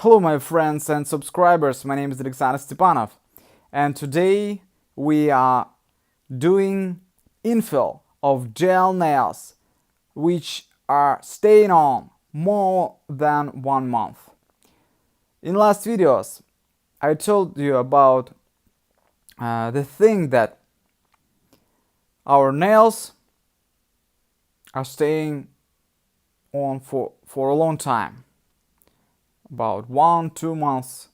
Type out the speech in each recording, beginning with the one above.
Hello my friends and subscribers, my name is Alexander Stepanov, and today we are doing infill of gel nails which are staying on more than 1 month. In last videos I told you about the thing that our nails are staying on for a long time, about 1-2 months,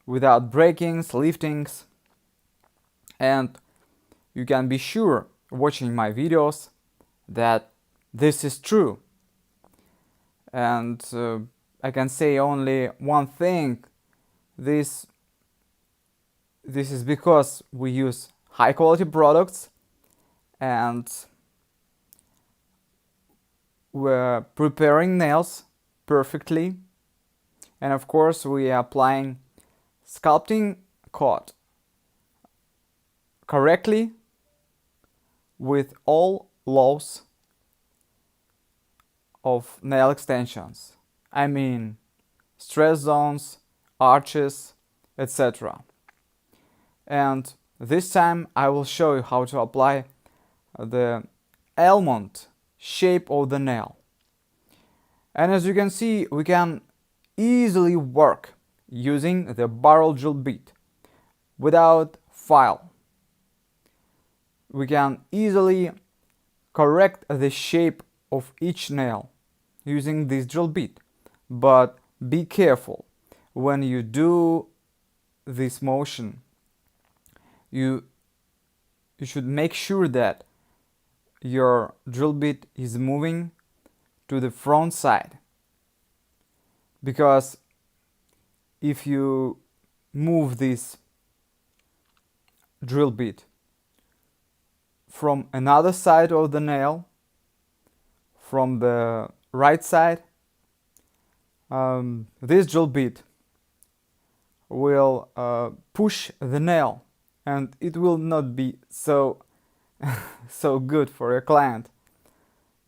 without breakings, liftings, and you can be sure watching my videos that this is true. And I can say only one thing: this is because we use high quality products and we're preparing nails perfectly, and of course we are applying sculpting coat correctly with all laws of nail extensions. I mean stress zones, arches, etc. And this time I will show you how to apply the almond shape of the nail. And as you can see, we can easily work using the barrel drill bit without file. We can easily correct the shape of each nail using this drill bit, but be careful when you do this motion. You should make sure that your drill bit is moving to the front side, because if you move this drill bit from another side of the nail, from the right side, this drill bit will push the nail, and it will not be so good for your client.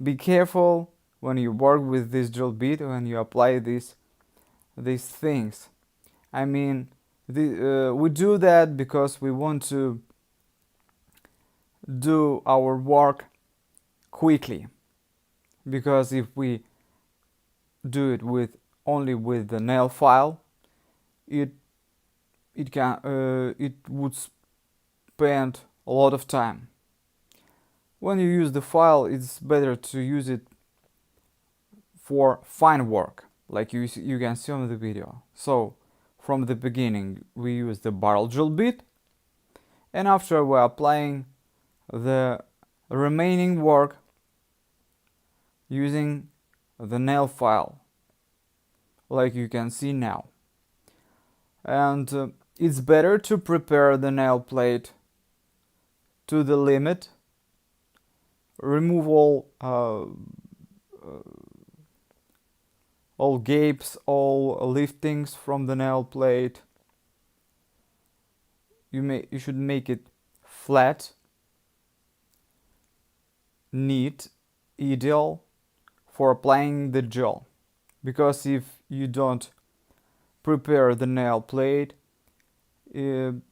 Be careful when you work with this drill bit, when you apply these things. I mean, we do that because we want to do our work quickly, because if we do it only with the nail file, it would spend a lot of time. When you use the file, it's better to use it for fine work, like you can see on the video. So from the beginning we use the barrel drill bit, and after we're applying the remaining work using the nail file, like you can see now. And it's better to prepare the nail plate to the limit, remove all gapes, all liftings from the nail plate. You should make it flat, neat, ideal for applying the gel, because if you don't prepare the nail plate in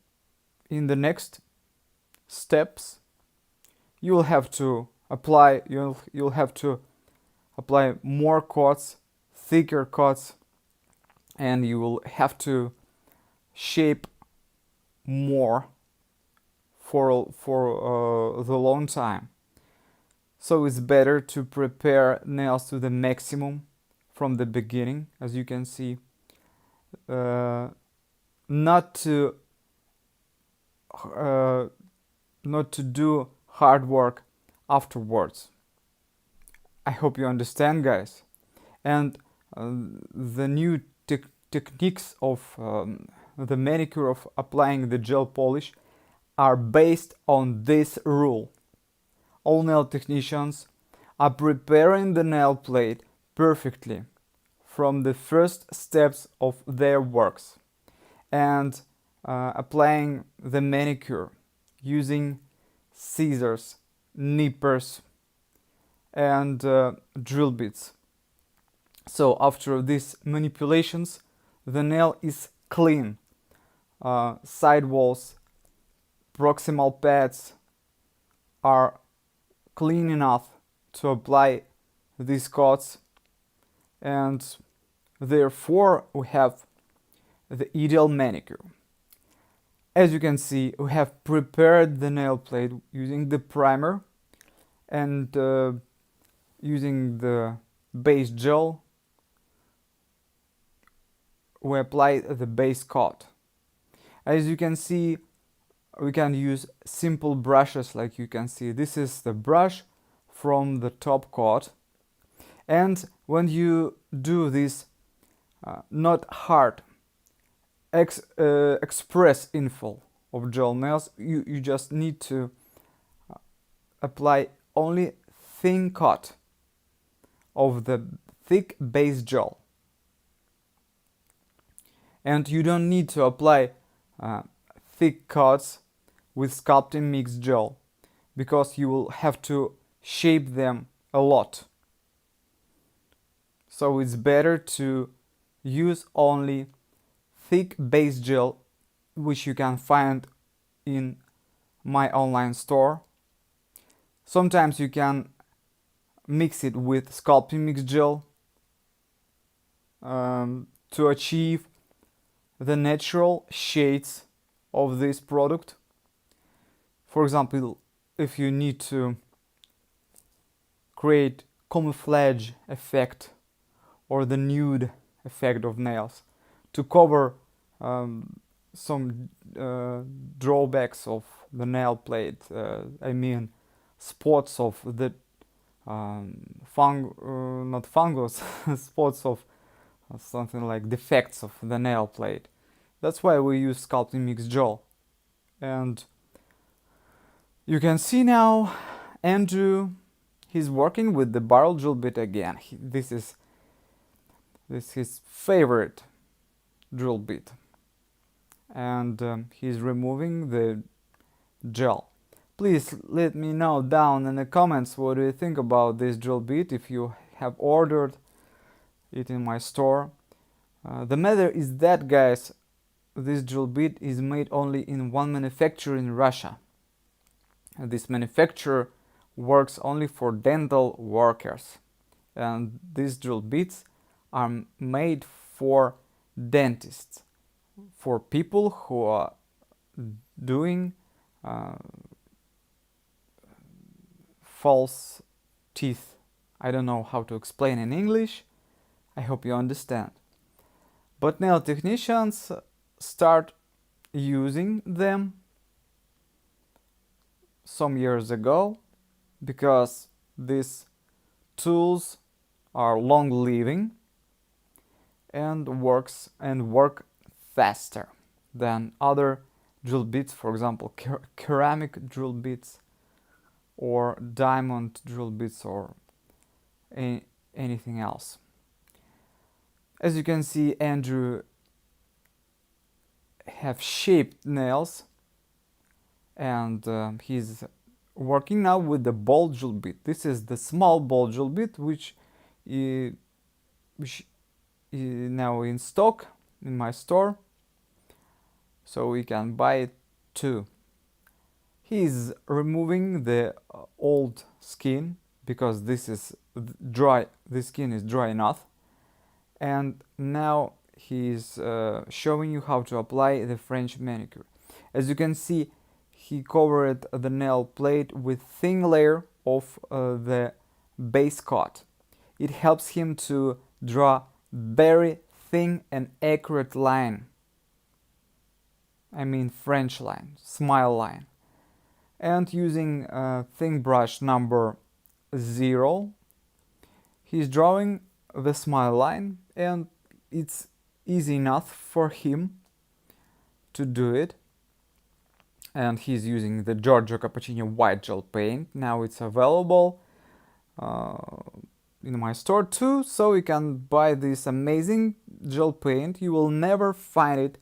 the next steps, you'll have to apply more coats, thicker coats, and you will have to shape more for the long time. So it's better to prepare nails to the maximum from the beginning, as you can see, not to do hard work afterwards. I hope you understand, guys. And the new techniques of the manicure, of applying the gel polish, are based on this rule. All nail technicians are preparing the nail plate perfectly from the first steps of their works, and applying the manicure using scissors, nippers, and drill bits. So after these manipulations, the nail is clean. Side walls, proximal pads are clean enough to apply these coats, and therefore we have the ideal manicure. As you can see, we have prepared the nail plate using the primer and using the base gel. We apply the base coat. As you can see, we can use simple brushes. Like you can see, this is the brush from the top coat, and when you do this not hard express infill of gel nails, you just need to apply only thin coat of the thick base gel, and you don't need to apply thick coats with sculpting mix gel, because you will have to shape them a lot. So it's better to use only thick base gel, which you can find in my online store. Sometimes you can mix it with sculpting mix gel to achieve the natural shades of this product. For example, if you need to create camouflage effect or the nude effect of nails, to cover some drawbacks of the nail plate, I mean spots of the not fungus, spots of something like defects of the nail plate. That's why we use sculpting mix gel. And you can see now Andrew, he's working with the barrel drill bit again. This is his favorite drill bit, and he's removing the gel. Please let me know down in the comments what do you think about this drill bit, if you have ordered it in my store. The matter is that, guys, this drill bit is made only in one manufacturer in Russia. This manufacturer works only for dental workers, and these drill bits are made for dentists, for people who are doing false teeth. I don't know how to explain in English. I hope you understand. But nail technicians start using them some years ago, because these tools are long-living and work faster than other drill bits, for example ceramic drill bits or diamond drill bits or anything else. As you can see, Andrew have shaped nails, and he's working now with the ball drill bit. This is the small ball drill bit, which is now in stock in my store, so we can buy it too. He's removing the old skin, because this is dry. This skin is dry enough, and now he's showing you how to apply the French manicure. As you can see, he covered the nail plate with thin layer of the base coat. It helps him to draw very thin and accurate line. I mean French line, smile line. And using thin brush number 0, he's drawing the smile line, and it's easy enough for him to do it. And he's using the Giorgio Cappuccino white gel paint. Now it's available in my store too, so you can buy this amazing gel paint. You will never find it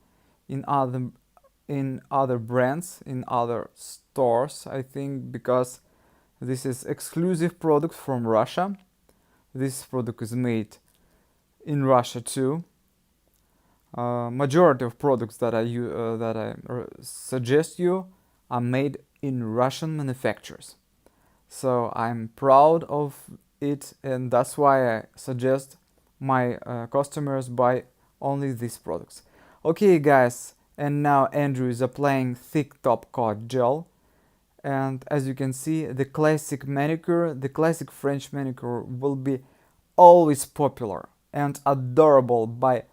in other brands, in other stores, I think, because this is exclusive product from Russia. This product is made in Russia too. majority of products that I suggest you are made in Russian manufacturers. So I'm proud of it, and that's why I suggest my customers buy only these products. Okay, guys, and now Andrew is applying thick top coat gel, and as you can see, the classic manicure, the classic French manicure will be always popular and adorable by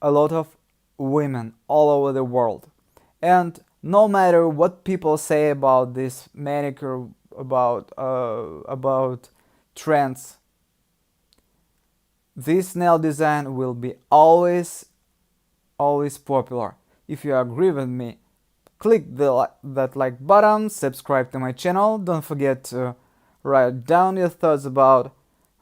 a lot of women all over the world. And no matter what people say about this manicure, about trends, this nail design will be always popular. If you agree with me, click that like button, subscribe to my channel, don't forget to write down your thoughts about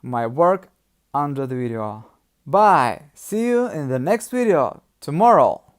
my work under the video. Bye! See you in the next video tomorrow!